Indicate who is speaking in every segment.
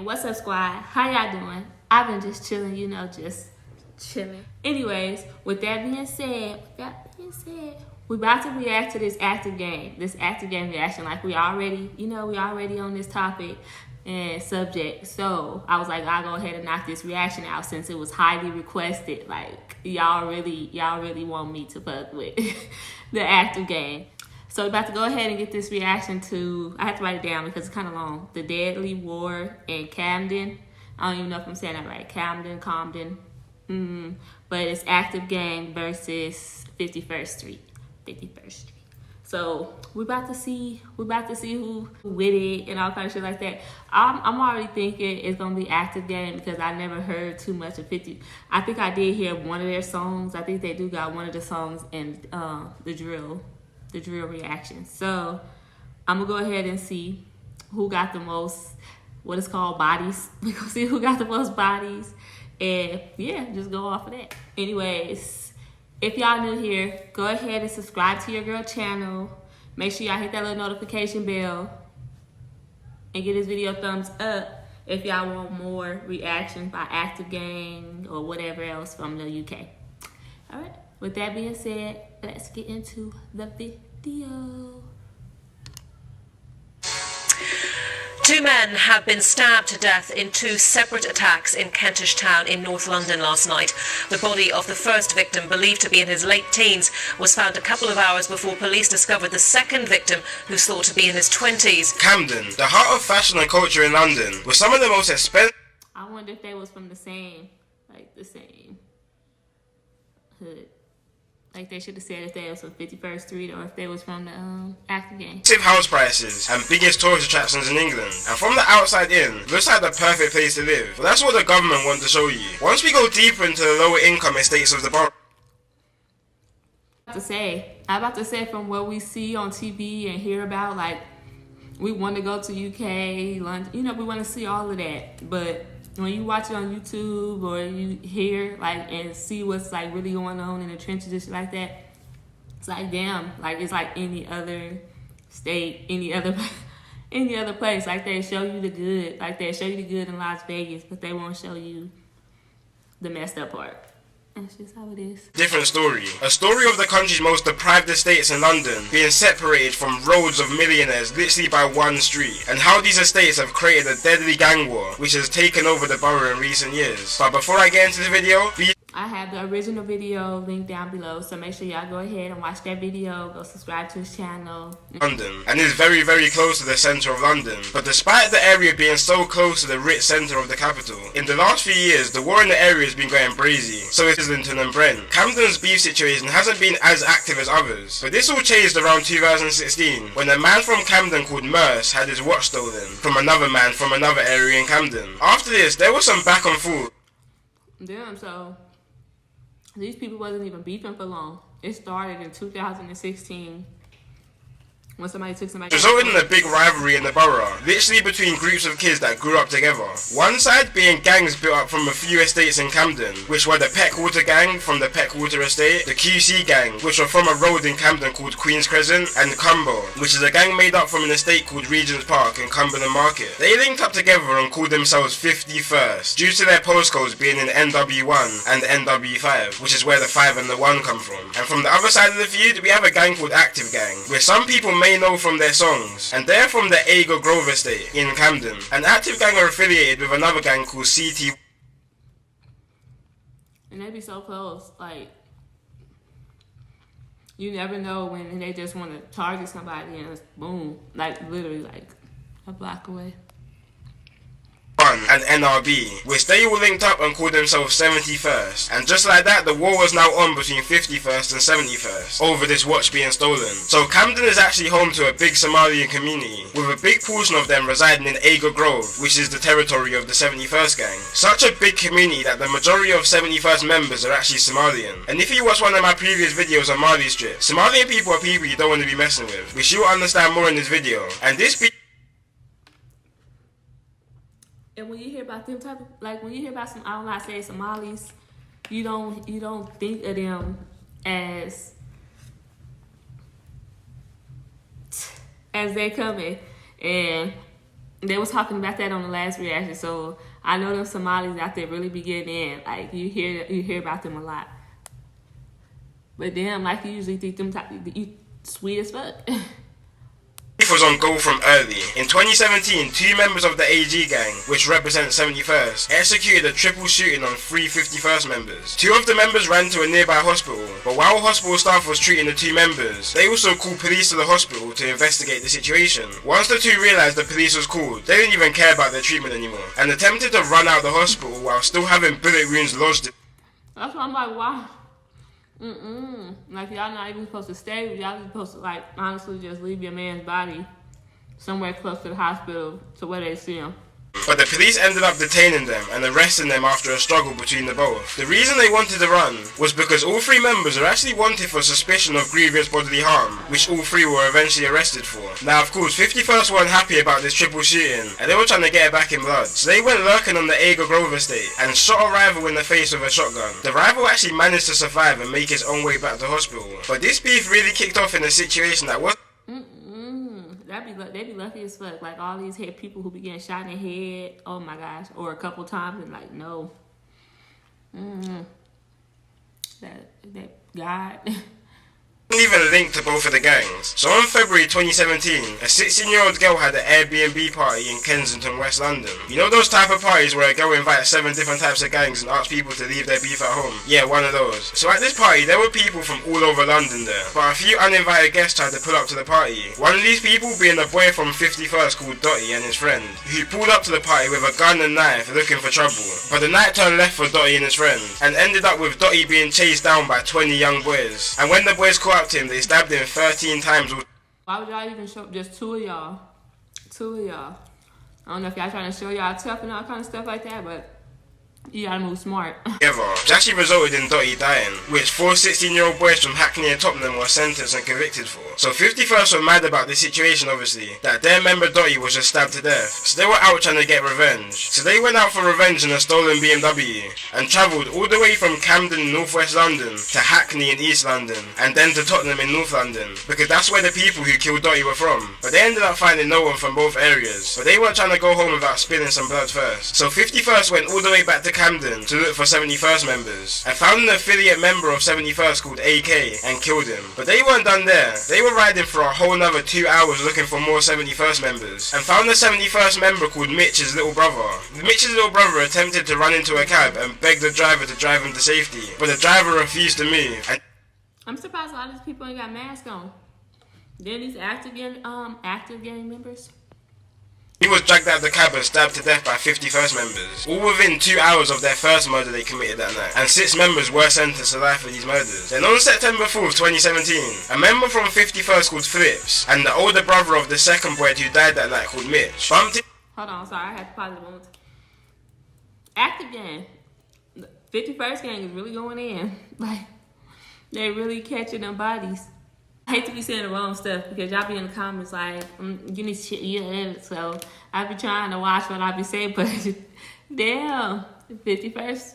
Speaker 1: What's up, squad? How y'all doing? I've been just chilling, just chilling. Anyways, with that being said, we about to react to this active game reaction. Like we already on this topic and subject. So I was like, I'll go ahead and knock this reaction out since it was highly requested. Like y'all really want me to fuck with the active game. So we're about to go ahead and get this reaction to, I have to write it down because it's kind of long. The Deadly War in Camden. I don't even know if I'm saying that right. Camden. But it's Active Gang versus 51st Street. So we're about to see who with it and all kind of shit like that. I'm already thinking it's gonna be Active Gang because I never heard too much of 50. I think I did hear one of their songs. I think they do got one of the songs in the drill reaction. So I'm gonna go ahead and see who got the most, what is called bodies. We're gonna see who got the most bodies. And yeah, just go off of that. Anyways, if y'all new here, go ahead and subscribe to your girl channel. Make sure y'all hit that little notification bell and give this video a thumbs up if y'all want more reactions by Active Gang or whatever else from the UK. All right, with that being said, let's get into the video.
Speaker 2: Two men have been stabbed to death in two separate attacks in Kentish Town in North London last night. The body of the first victim, believed to be in his late teens, was found a couple of hours before police discovered the second victim, who's thought to be in his 20s.
Speaker 3: Camden, the heart of fashion and culture in London, was some of the most expensive.
Speaker 1: I wonder if they was from the same hood. Like they should have said if they was from 51st Street or if they was from the Active Gang.
Speaker 3: House prices and biggest tourist attractions in England. And from the outside in, looks like the perfect place to live. But that's what the government want to show you. Once we go deeper into the lower income estates of the borough.
Speaker 1: I'm about to say from what we see on TV and hear about, like we want to go to UK, London, we want to see all of that. But when you watch it on YouTube or you hear and see what's really going on in the trenches and shit like that, it's like damn, it's like any other state, any other place. Like they show you the good, they show you the good in Las Vegas, but they won't show you the messed up part. That's just how it is.
Speaker 3: Different story. A story of the country's most deprived estates in London being separated from roads of millionaires literally by one street, and how these estates have created a deadly gang war which has taken over the borough in recent years. But before I get into the video,
Speaker 1: I have the original video linked down below, so make sure y'all go ahead and watch that video. Go subscribe to his channel.
Speaker 3: London, and is very, very close to the centre of London. But despite the area being so close to the rich centre of the capital, in the last few years, the war in the area has been going brazy. So is Islington and Brent. Camden's beef situation hasn't been as active as others. But this all changed around 2016, when a man from Camden called Merce had his watch stolen from another man from another area in Camden. After this, there was some back and forth.
Speaker 1: Damn, so these people wasn't even beefing for long. It started in 2016 when somebody took somebody.
Speaker 3: Resulted in a big rivalry in the borough, literally between groups of kids that grew up together. One side being gangs built up from a few estates in Camden, which were the Peckwater Gang from the Peckwater Estate, the QC Gang, which were from a road in Camden called Queen's Crescent, and Cumbo, which is a gang made up from an estate called Regent's Park in Cumberland Market. They linked up together and called themselves 51st, due to their postcodes being in NW1 and NW5, which is where the 5 and the 1 come from. And from the other side of the feud, we have a gang called Active Gang, where some people may know from their songs, and they're from the Ager Grove Estate in Camden. An Active Gang are affiliated with another gang called CT.
Speaker 1: And they be so close, you never know when they just want to target somebody and it's boom, literally a block away.
Speaker 3: And NRB, which they all linked up and called themselves 71st. And just like that, the war was now on between 51st and 71st over this watch being stolen. So Camden is actually home to a big Somalian community, with a big portion of them residing in Ager Grove, which is the territory of the 71st gang. Such a big community that the majority of 71st members are actually Somalian. And if you watch one of my previous videos on Mali Strip, Somalian people are people you don't want to be messing with, which you'll understand more in this video. And this
Speaker 1: And when you hear about them type of, when you hear about some, I don't like say Somalis, you don't think of them as they coming. And they was talking about that on the last reaction. So I know them Somalis out there really be getting in. Like you hear about them a lot. But damn, like you usually think them you sweet as fuck.
Speaker 3: Was on goal from early. In 2017, 2 members of the AG gang, which represent 71st, executed a triple shooting on 3 51st members. 2 of the members ran to a nearby hospital, but while hospital staff was treating the 2 members, they also called police to the hospital to investigate the situation. Once the 2 realised the police was called, they didn't even care about their treatment anymore, and attempted to run out of the hospital while still having bullet wounds lodged.
Speaker 1: That's why I'm like, wow. Like y'all not even supposed to stay. Y'all supposed to like honestly just leave your man's body somewhere close to the hospital to where they see him.
Speaker 3: But the police ended up detaining them and arresting them after a struggle between the both. The reason they wanted to run was because all 3 members are actually wanted for suspicion of grievous bodily harm, which all 3 were eventually arrested for. Now of course 51st weren't happy about this triple shooting and they were trying to get it back in blood. So they went lurking on the Aga Grove estate and shot a rival in the face with a shotgun. The rival actually managed to survive and make his own way back to hospital. But this beef really kicked off in a situation that was
Speaker 1: They be lucky as fuck. Like all these head people who be getting shot in the head. Oh my gosh, or a couple times and like no. That God.
Speaker 3: even linked to both of the gangs. So on February 2017, a 16-year-old girl had an Airbnb party in Kensington, West London. You know those type of parties where a girl invites 7 different types of gangs and asks people to leave their beef at home? Yeah, one of those. So at this party, there were people from all over London there, but a few uninvited guests tried to pull up to the party. One of these people being a boy from 51st called Dotty and his friend, who pulled up to the party with a gun and knife looking for trouble. But the night turned left for Dotty and his friend, and ended up with Dotty being chased down by 20 young boys. And when the boys caught up to him, they stabbed him 13 times.
Speaker 1: Why would y'all even show up? Just two of y'all. I don't know if y'all trying to show y'all tough and all kind of stuff like that, but you gotta move smart.
Speaker 3: Which actually resulted in Dotty dying, which 4 16-year-old boys from Hackney and Tottenham were sentenced and convicted for. So 51st were mad about this situation, obviously, that their member Dotty was just stabbed to death. So they were out trying to get revenge. So they went out for revenge in a stolen BMW and travelled all the way from Camden in northwest London to Hackney in East London and then to Tottenham in North London, because that's where the people who killed Dotty were from. But they ended up finding no one from both areas, but they weren't trying to go home without spilling some blood first. So 51st went all the way back to Camden to look for 71st members and found an affiliate member of 71st called AK and killed him. But they weren't done there. They were riding for a whole another 2 hours looking for more 71st members and found a 71st member called Mitch's little brother. Mitch's little brother attempted to run into a cab and begged the driver to drive him to safety, but the driver refused to move. And
Speaker 1: I'm surprised a lot of these people ain't got masks on. Then these active gang members.
Speaker 3: He was dragged out of the cab and stabbed to death by 51st members, all within 2 hours of their first murder they committed that night, and 6 members were sentenced to life for these murders. Then on September 4th, 2017, a member from 51st called Phillips, and the older brother of the second boy who died that night called Mitch, bumped it.
Speaker 1: Hold on, sorry, I had to pause it a moment. Active gang. 51st gang is really going in. Like, they really catching them bodies. I hate to be saying the wrong stuff because y'all be in the comments like, you need shit, yeah. So I be trying to watch what I be saying, but damn, 51st.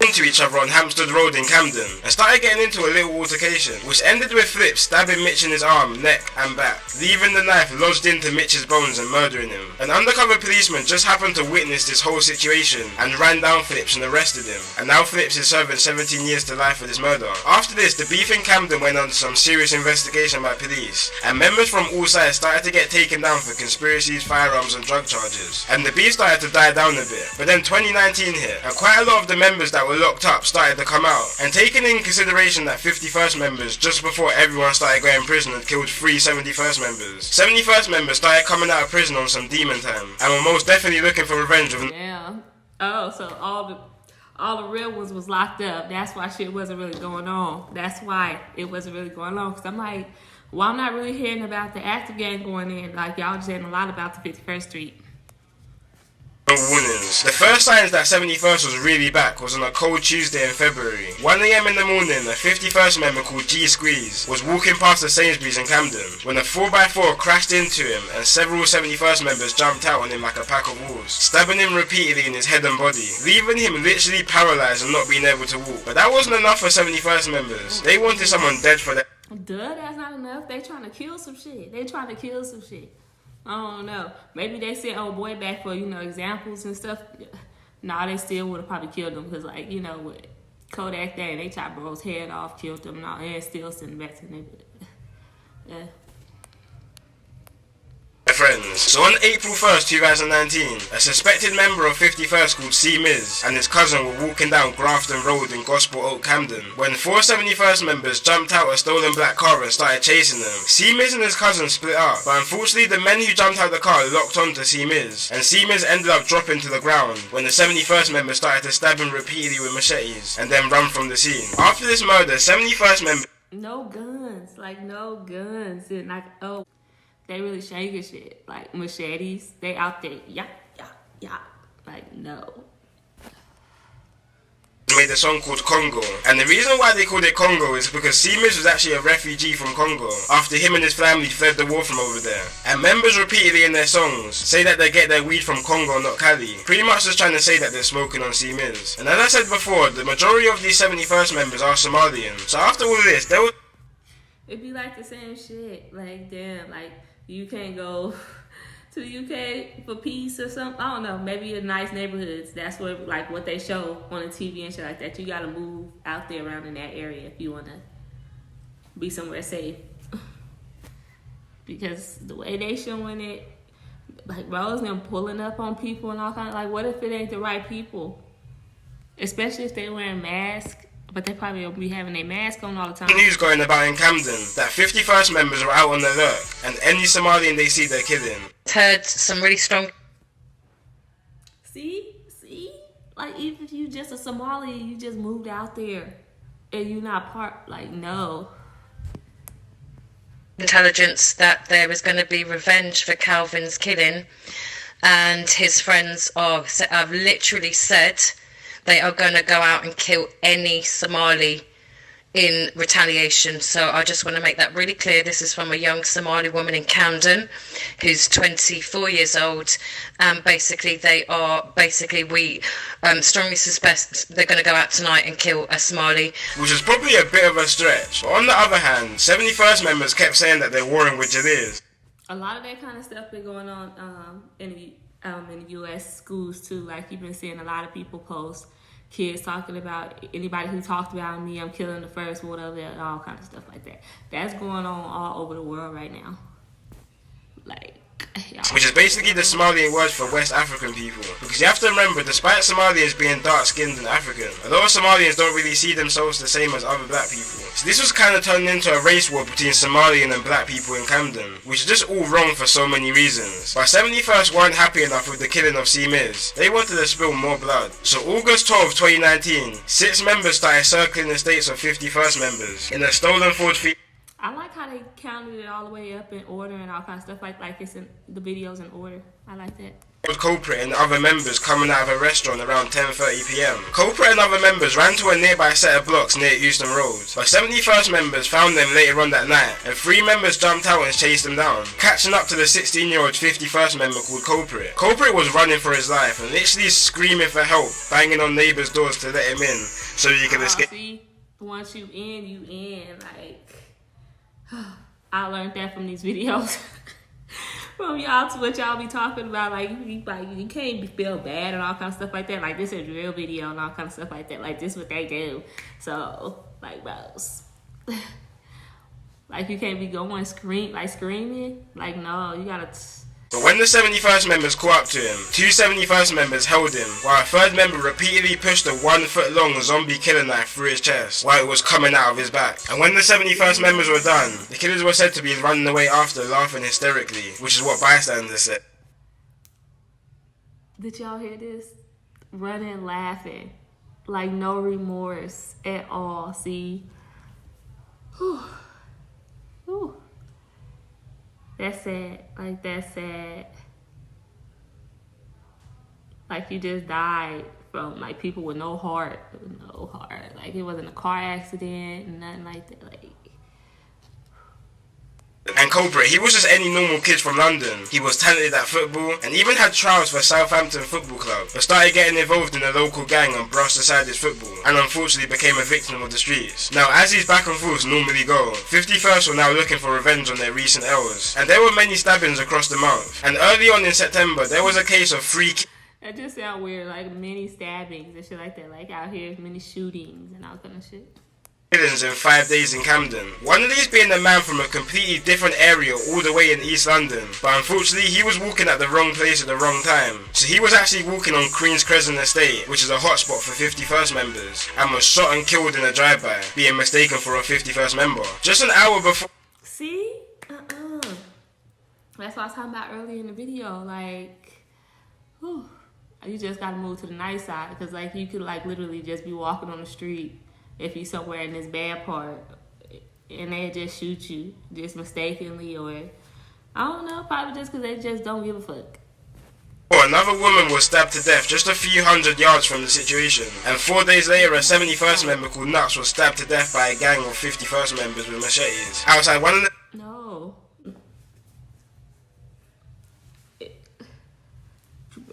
Speaker 3: Into each other on Hampstead Road in Camden and started getting into a little altercation, which ended with Flip stabbing Mitch in his arm, neck and back, leaving the knife lodged into Mitch's bones and murdering him. An undercover policeman just happened to witness this whole situation and ran down Phillips and arrested him, and now Phillips is serving 17 years to life for this murder. After this, the beef in Camden went under some serious investigation by police, and members from all sides started to get taken down for conspiracies, firearms and drug charges, and the beef started to die down a bit. But then 2019 hit, and quite a lot of the members that were locked up started to come out, and taking in consideration that 51st members just before everyone started going to prison had killed 3 71st members. 71st members started coming out of prison on some demon time and were most definitely looking for revenge of.
Speaker 1: Yeah. Oh, so all the real ones was locked up. That's why shit wasn't really going on. That's why it wasn't really going on. Cause I'm like, well, I'm not really hearing about the active gang going in. Like y'all just saying a lot about the 51st Street.
Speaker 3: Warnings. The first signs that 71st was really back was on a cold Tuesday in February. 1 AM in the morning, a 51st member called Gxng was walking past the Sainsbury's in Camden when a 4x4 crashed into him and several 71st members jumped out on him like a pack of wolves, stabbing him repeatedly in his head and body, leaving him literally paralysed and not being able to walk. But that wasn't enough for 71st members. They wanted someone dead for them.
Speaker 1: Duh, that's not enough. They trying to kill some shit. I don't know. Maybe they sent old boy back for, you know, examples and stuff. Nah, they still would have probably killed him because, like, you know, with Kodak thing, they chopped bro's head off, killed him, and all, and still sent him back to the neighborhood. Yeah.
Speaker 3: Friends. So on April 1st, 2019, a suspected member of 51st called C. Miz and his cousin were walking down Grafton Road in Gospel Oak, Camden, when 4 71st members jumped out a stolen black car and started chasing them. C. Miz and his cousin split up, but unfortunately the men who jumped out the car locked onto C. Miz, and C. Miz ended up dropping to the ground when the 71st members started to stab him repeatedly with machetes and then run from the scene. After this murder, 71st members...
Speaker 1: No guns, like no guns, and like, oh, they really shaking shit, like machetes, they out there, yeah, like no.
Speaker 3: Made a song called Congo, and the reason why they called it Congo is because C. Miz was actually a refugee from Congo after him and his family fled the war from over there, and members repeatedly in their songs say that they get their weed from Congo, not Cali, pretty much just trying to say that they're smoking on C. Miz. And as I said before, the majority of these 71st members are Somalian, so after all of this, they will...
Speaker 1: It'd be like the same shit, like damn, like you can't go to the UK for peace or something. I don't know, maybe in nice neighborhoods. That's what, like, what they show on the TV and shit like that. You gotta move out there around in that area if you wanna be somewhere safe. Because the way they showing it, like, bros them pulling up on people and all kind of, like, what if it ain't the right people? Especially if they wearing masks. But they probably will be having their mask on all the time.
Speaker 3: News going about in Camden that 51st members are out on the alert, and any Somalian they see they're killing.
Speaker 2: Heard some really strong...
Speaker 1: See? Like, even if you just a Somali, you just moved out there, and you not part, like, no.
Speaker 2: Intelligence that there is going to be revenge for Calvin's killing, and his friends have literally said they are going to go out and kill any Somali in retaliation. So I just want to make that really clear. This is from a young Somali woman in Camden who's 24 years old. And basically we strongly suspect they're going to go out tonight and kill a Somali.
Speaker 3: Which is probably a bit of a stretch. But on the other hand, 71st members kept saying that they're warring with Jadiz.
Speaker 1: A lot of that kind of stuff been going on in the U.S. schools too. Like, you've been seeing a lot of people post kids talking about anybody who talked about me, I'm killing the first, whatever, and all kind of stuff like that. That's going on all over the world right now. Like,
Speaker 3: which is basically the Somalian word for West African people. Because you have to remember, despite Somalians being dark-skinned and African, a lot of Somalians don't really see themselves the same as other black people. So this was kind of turned into a race war between Somalian and black people in Camden, which is just all wrong for so many reasons. But 71st weren't happy enough with the killing of C. Miz. They wanted to spill more blood. So August 12, 2019, 6 members started circling the states of 51st members in a stolen Ford Fiesta.
Speaker 1: I like how they counted it all the way up in order and all kind of stuff, like it's in the videos in order. I like that.
Speaker 3: Culprit and other members coming out of a restaurant around 10:30 p.m. Culprit and other members ran to a nearby set of blocks near Euston Road, but 71st members found them later on that night, and 3 members jumped out and chased them down, catching up to the 16-year-old 51st member called Culprit. Culprit was running for his life and literally screaming for help, banging on neighbors' doors to let him in so he could escape.
Speaker 1: See, once you in, like, I learned that from these videos. From y'all to what y'all be talking about, like you can't feel bad and all kind of stuff like that. Like, this is a real video and all kind of stuff like that. Like, this is what they do. So, like, bros, like, you can't be going screaming. Like, no, you gotta.
Speaker 3: But when the 71st members caught up to him, 2 71st members held him, while a 3rd member repeatedly pushed a 1-foot-long zombie killer knife through his chest while it was coming out of his back. And when the 71st members were done, the killers were said to be running away after, laughing hysterically, which is what bystanders said.
Speaker 1: Did y'all hear this? Running, laughing, like no remorse at all. See, whew. Whew. That's sad. Like, that's sad. Like, you just died from, like, people with no heart. Like, it wasn't a car accident, nothing like that. Like,
Speaker 3: And culprit, he was just any normal kid from London. He was talented at football and even had trials for Southampton Football Club, but started getting involved in a local gang and brushed aside his football, and unfortunately became a victim of the streets. Now, as these back and forths normally go, 51st were now looking for revenge on their recent errors, and there were many stabbings across the month. And early on in September, there was a case of 3
Speaker 1: That just sound weird, like many stabbings and shit like that. Like out here, many shootings and all kind of shit.
Speaker 3: killings in 5 days in Camden. One of these being a man from a completely different area all the way in East London, but unfortunately he was walking at the wrong place at the wrong time. So he was actually walking on Queen's Crescent Estate, which is a hotspot for 51st members, and was shot and killed in a drive-by, being mistaken for a 51st member. Just an hour before...
Speaker 1: See? That's what I was talking about earlier in the video. Like, whew, you just gotta move to the nice side, because like you could like literally just be walking on the street if you somewhere in this bad part and they just shoot you just mistakenly, or I don't know, probably just because they just don't give a fuck.
Speaker 3: Another woman was stabbed to death just a few hundred yards from the situation, and 4 days later a 71st member called Nuts was stabbed to death by a gang of 51st members with machetes outside one of the...
Speaker 1: No.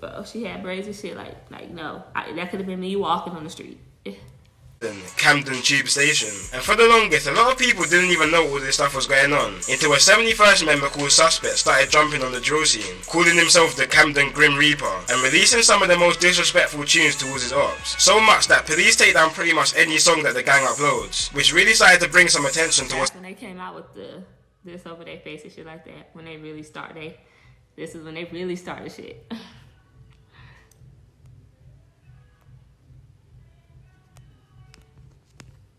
Speaker 1: Bro, she had braids and shit, like no. That could have been me walking on the street.
Speaker 3: Camden Tube Station. And for the longest, a lot of people didn't even know all this stuff was going on, until a 71st member called Suspect started jumping on the drill scene, calling himself the Camden Grim Reaper, and releasing some of the most disrespectful tunes towards his ops. So much that police take down pretty much any song that the gang uploads, which really started to bring some attention to
Speaker 1: That's when they came out with this over their face and shit like that. When they really start, this is when they really started shit.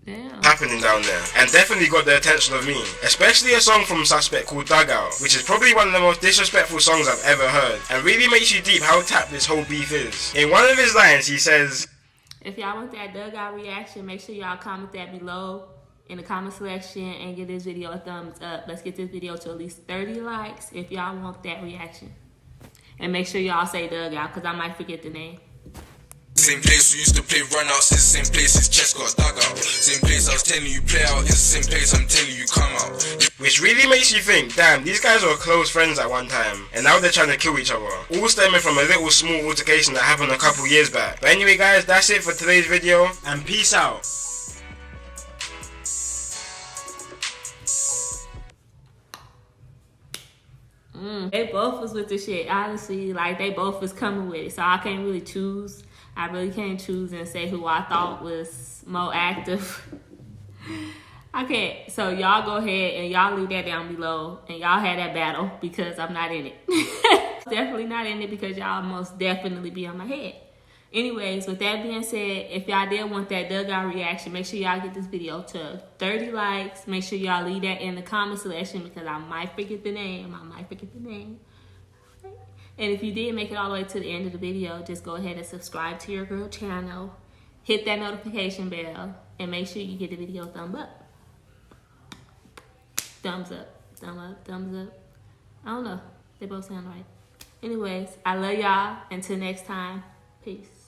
Speaker 1: Damn.
Speaker 3: Happening down there, and definitely got the attention of me, especially a song from Suspect called Dugout, which is probably one of the most disrespectful songs I've ever heard, and really makes you deep how tapped this whole beef is. In one of his lines he says,
Speaker 1: if y'all want that Dugout reaction, make sure y'all comment that below in the comment section and give this video a thumbs up. Let's get this video to at least 30 likes if y'all want that reaction, and make sure y'all say Dugout, because I might forget the name.
Speaker 4: Same place we used to play runouts, it's the same place his chest got dug out. Same place I was telling you play out, it's the same place I'm telling you come out.
Speaker 3: Which really makes you think, damn, these guys were close friends at one time, and now they're trying to kill each other. All stemming from a little small altercation that happened a couple years back. But anyway guys, that's it for today's video, and peace out.
Speaker 1: They both was with the shit, honestly. Like, they both was coming with it, so I can't really choose. I really can't choose and say who I thought was more active. I can't. So y'all go ahead and y'all leave that down below, and y'all had that battle, because I'm not in it. Definitely not in it, because y'all most definitely be on my head. Anyways, with that being said, if y'all did want that Dugout reaction, make sure y'all get this video to 30 likes. Make sure y'all leave that in the comment section, because I might forget the name. And if you did make it all the way to the end of the video, just go ahead and subscribe to your girl channel. Hit that notification bell, and make sure you give the video a thumb up. Thumbs up, thumb up, thumbs up. I don't know. They both sound right. Anyways, I love y'all. Until next time, peace.